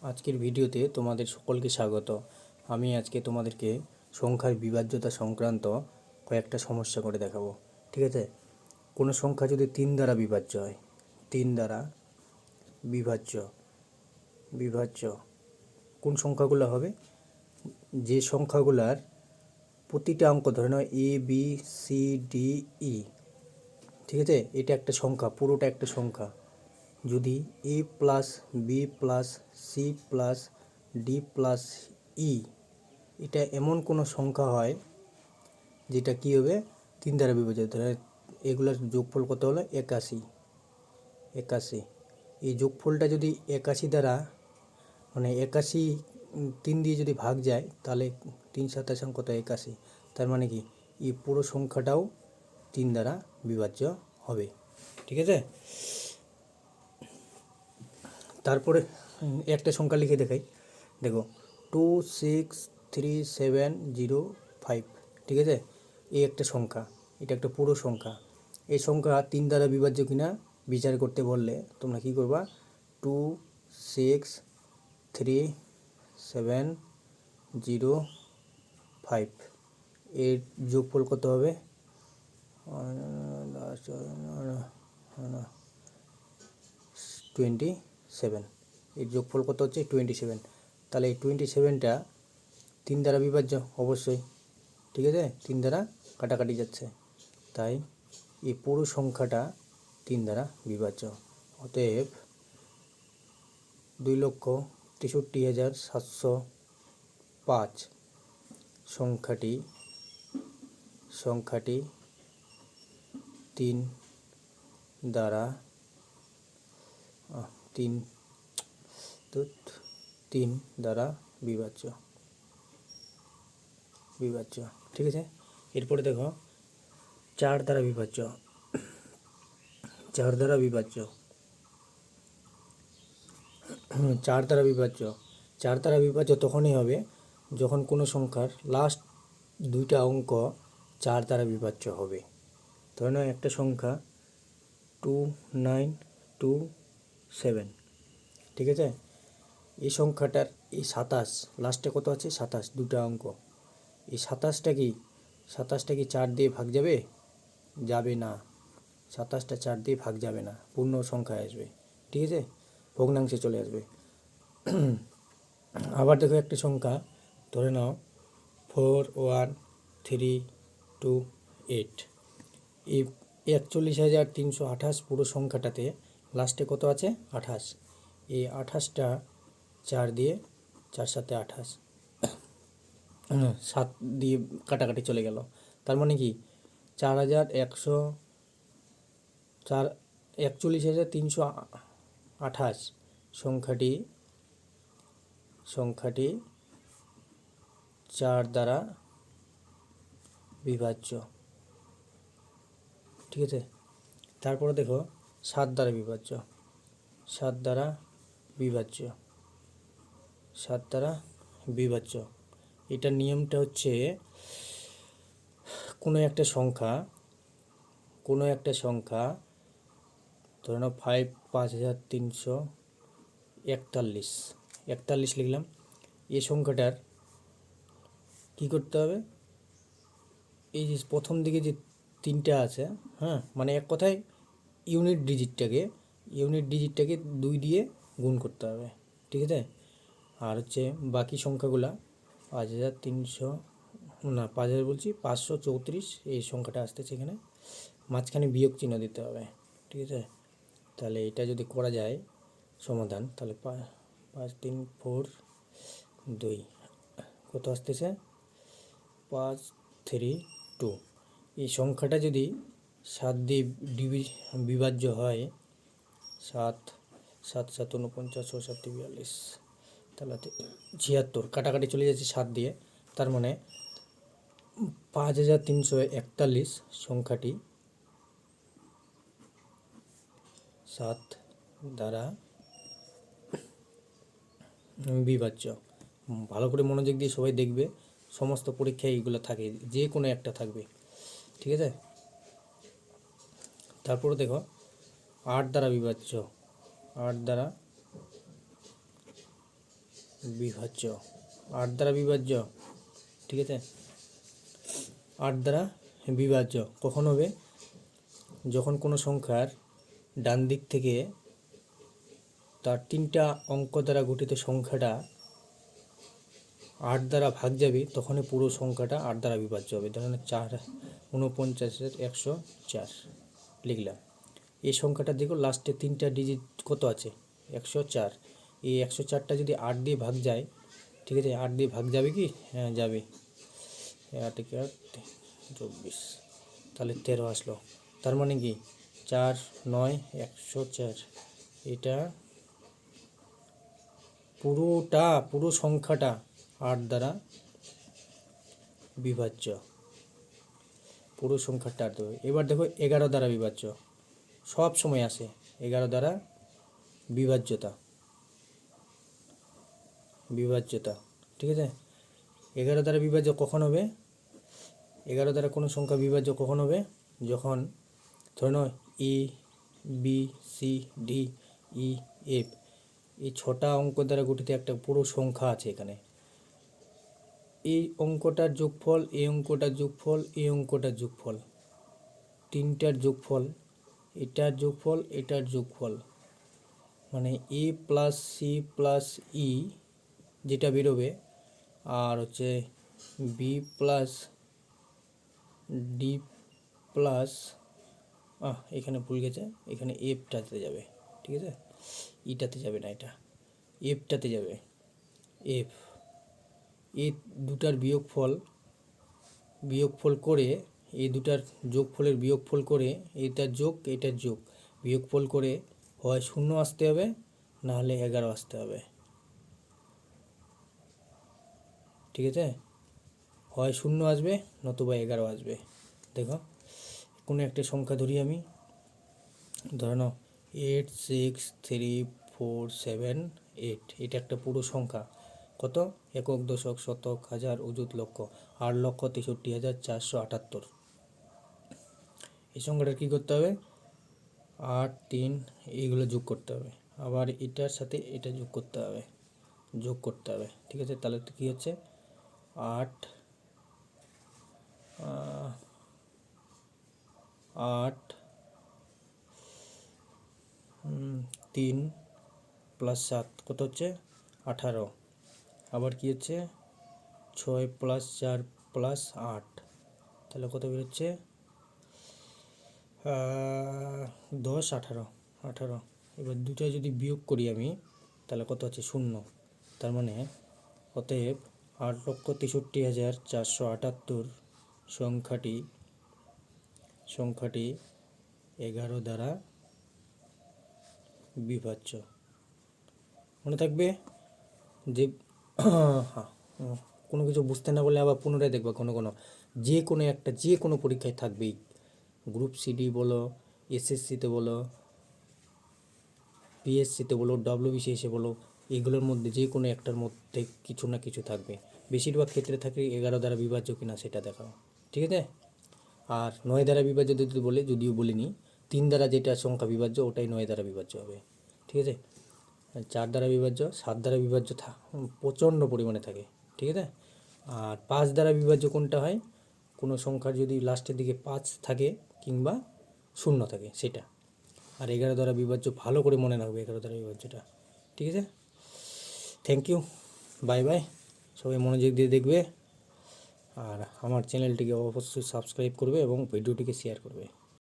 আজকের ভিডিওতে তোমাদের সকলকে স্বাগত। আমি আজকে তোমাদেরকে সংখ্যার বিভাজ্যতা সংক্রান্ত কয়েকটা সমস্যা করে দেখাবো। ঠিক আছে, কোনো সংখ্যা যদি 3 দ্বারা বিভাজ্য হয়, 3 দ্বারা বিভাজ্য বিভাজ্য কোন সংখ্যাগুলো হবে? যে সংখ্যাগুলার প্রতিটা অঙ্ক ধরে নাও A B C D E. ঠিক আছে, এটা একটা সংখ্যা, পুরোটা একটা সংখ্যা। যদি A plus B plus C plus D plus E এটা এমন কোনো সংখ্যা হয় যেটা কী হবে? 3 দ্বারা বিভাজিত। এগুলোর যোগফল কত হলো? 81। এই যোগফলটা যদি 81 দ্বারা মানে 81 3 দিয়ে যদি ভাগ যায় তাহলে 3 7 কত? 81। তার মানে কি এই পুরো সংখ্যাটাও 3 দ্বারা বিভাজ্য হবে। ঠিক আছে, তারপরে একটা সংখ্যা লিখে দেখাই। দেখো 26370 5। ঠিক আছে, এই একটা সংখ্যা, এটা একটা পুরো সংখ্যা। এই সংখ্যা 3 দ্বারা বিভাজ্য কিনা বিচার করতে বললে তোমরা কি করবা? 26370 5 এর যোগফল কত হবে? 27। এর যোগফল কত হচ্ছে? 27। তাহলে এই 27টা 3 দ্বারা বিভাজ্য অবশ্যই। ঠিক আছে, 3 দ্বারা কাটাকাটি যাচ্ছে, তাই এই পুরো সংখ্যাটা 3 দ্বারা বিভাজ্য। অতএব 2,63,705 সংখ্যাটি 3 দ্বারা 3 দ্বারা বিভাজ্য। ঠিক আছে, এরপরে দেখো 4 দ্বারা বিভাজ্য। 4 দ্বারা বিভাজ্য 4 দ্বারা বিভাজ্য 4 দ্বারা বিভাজ্য তখনই হবে যখন কোনো সংখ্যার লাস্ট দুইটা অঙ্ক 4 দ্বারা বিভাজ্য হবে। ধরে নাও একটা সংখ্যা 2927। ঠিক আছে, এই সংখ্যাটার এই 27 লাস্টে কত আছে? 27, দুটা অঙ্ক। এই 27টা কি 4 দিয়ে ভাগ যাবে? যাবে না। 27টা 4 দিয়ে ভাগ যাবে না, পূর্ণ সংখ্যায় আসবে। ঠিক আছে, ভগ্নাংশে চলে আসবে। আবার দেখো একটা সংখ্যা ধরে নাও 41328। এই 41,328 পুরো সংখ্যাটাতে লাস্টে কত আছে? 28। এই 28টা 4 দিয়ে 4 7 28, 7 দিয়ে কাটাকাটি চলে গেল। তার মানে কি 41,328 সংখ্যাটি 4 দ্বারা বিভাজ্য। ঠিক আছে, তারপরে দেখো 7 দ্বারা বিভাজ্য। 7 দ্বারা বিভাজ্য এটার নিয়মটা হচ্ছে কোনো একটা সংখ্যা ধরে নাও 5341 লিখলাম। এই সংখ্যাটার কি করতে হবে? এই যে প্রথম দিকে যে 3টা আছে, হ্যাঁ, মানে এক কথায় ইউনিট ডিজিটটাকে 2 দিয়ে গুণ করতে হবে। ঠিক আছে, আর হচ্ছে বাকি সংখ্যাগুলা 534 এই সংখ্যাটা আসতেছে এখানে, মাঝখানে বিয়োগ চিহ্ন দিতে হবে। ঠিক আছে, তাহলে এটা যদি করা যায় সমাধান, তাহলে 5342 কত আসতেছে? 532। এই সংখ্যাটা যদি 7 দিয়ে বিভাজ্য হয়, 7 7 7 49 ও 7 42, তাহলে 76 কাটাকাটি চলে যাচ্ছে 7 দিয়ে। তার মানে 5341 সংখ্যাটি 7 দ্বারা বিভাজ্য। ভালো করে মনোযোগ দিয়ে সবাই দেখবে, সমস্ত পরীক্ষায় এইগুলো থাকে, যে কোনো একটা থাকবে। ঠিক আছে, তারপরে দেখো 8 দ্বারা বিভাজ্য। 8 দ্বারা বিভাজ্য, 8 দ্বারা বিভাজ্য, ঠিক আছে। 8 দ্বারা বিভাজ্য কখন হবে? যখন কোনো সংখ্যার ডান দিক থেকে তার 3টা অঙ্ক দ্বারা গঠিত সংখ্যাটা 8 দ্বারা ভাগ যাবে, তখনই পুরো সংখ্যাটা 8 দ্বারা বিভাজ্য হবে। ধরেন 4/49,104 লিখলাম। এই সংখ্যাটার দেখো লাস্টে 3টা ডিজিট কত আছে? 104। এই 104টা যদি 8 দিয়ে ভাগ যায়, ঠিক আছে, 8 দিয়ে ভাগ যাবে কি? হ্যাঁ যাবে। 8 × 8 = 24, তাহলে 13 আসলো। তার মানে কি 4, 9, 104, এটা পুরো সংখ্যাটা 8 দ্বারা বিভাজ্য, পুরো সংখ্যাটা 8 দ্বারা। এবার দেখো 11 দ্বারা বিভাজ্য সব সময় আসে। 11 দ্বারা বিভাজ্যতা, ঠিক আছে। 11 দ্বারা বিভাজ্য কখন হবে? 11 দ্বারা কোনো সংখ্যা বিভাজ্য কখন হবে? যখন ধরে নাও ABCDEF এই 6টা অঙ্ক দ্বারা গঠিত একটা পুরো সংখ্যা আছে এখানে। এই অঙ্কটার যোগফল, এই অঙ্কটার যোগফল, এই অঙ্কটার যোগফল, 3টার যোগফল, এটার যোগফল, এটার যোগফল, মানে A + C + E যেটা বেরোবে, আর হচ্ছে B + D + এখানে ভুল গেছে, এখানে Fটাতে যাবে, ঠিক আছে, ইটাতে যাবে না, এটা Fটাতে যাবে। F এই দুটার বিয়োগফল করে, এই দুটার যোগফলের বিয়োগফল করে, এটার যোগ বিয়োগফল করে হয় 0 আসতে হবে, না হলে 11 আসতে হবে, ঠিক আছে। হয় 0 আসবে, নতুবা 11 আসবে। দেখো কোনো একটা সংখ্যা ধরি আমি, ধরে নাও 86347 এটা একটা পুরো সংখ্যা। কত? একক, দশক, শতক, হাজার, অযুত, লক্ষ, 8,63,478। এই সংখ্যাটার কী করতে হবে? 8, 3 এইগুলো যোগ করতে হবে, আবার এটার সাথে এটা যোগ করতে হবে, ঠিক আছে। তাহলে কী হচ্ছে? 8 3 + 7 কত হচ্ছে? 18। আবার কি হচ্ছে? 6 + 4 + 8, তাহলে কত বেরোচ্ছে? 10, 18। এবার দুটো যদি বিয়োগ করি আমি, তাহলে কত হচ্ছে? 0। তার মানে অতএব 8,63,478 সংখ্যাটি 11 দ্বারা বিভাজ্য। মনে থাকবে যে কোনো কিছু বুঝতে না বলে আবার পুনরায় দেখবা, যে কোনো পরীক্ষায় থাকবেই, গ্রুপ সিডি বলো, এসএসসিতে বলো, পিএসসিতে বলো, ডব্লিউবিসিএসে বলো, এগুলোর মধ্যে যে কোনো একটার মধ্যে কিছু না কিছু থাকবে। বেশিরভাগ ক্ষেত্রে থাকে 11 দ্বারা বিভাজ্য কিনা সেটা দেখাও, ঠিক আছে। আর 9 দ্বারা বিভাজ্য যদিও বলিনি, 3 দ্বারা যেটা সংখ্যা বিভাজ্য ওটাই 9 দ্বারা বিভাজ্য হবে, ঠিক আছে। 4 দ্বারা বিভাজ্য, 7 দ্বারা বিভাজ্য প্রচণ্ড পরিমাণে থাকে, ঠিক আছে। আর 5 দ্বারা বিভাজ্য কোনটা হয়? কোনো সংখ্যার যদি লাস্টের দিকে 5 থাকে কিংবা 0 থাকে সেটা। আর 11 দ্বারা বিভাজ্য ভালো করে মনে রাখবে, 11 দ্বারা বিভাজ্যটা, ঠিক আছে। Thank you, bye bye. সবাই মনোযোগ দিয়ে দেখবে, আর আমার চ্যানেলটিকে অবশ্যই সাবস্ক্রাইব করবে এবং ভিডিওটিকে শেয়ার করবে।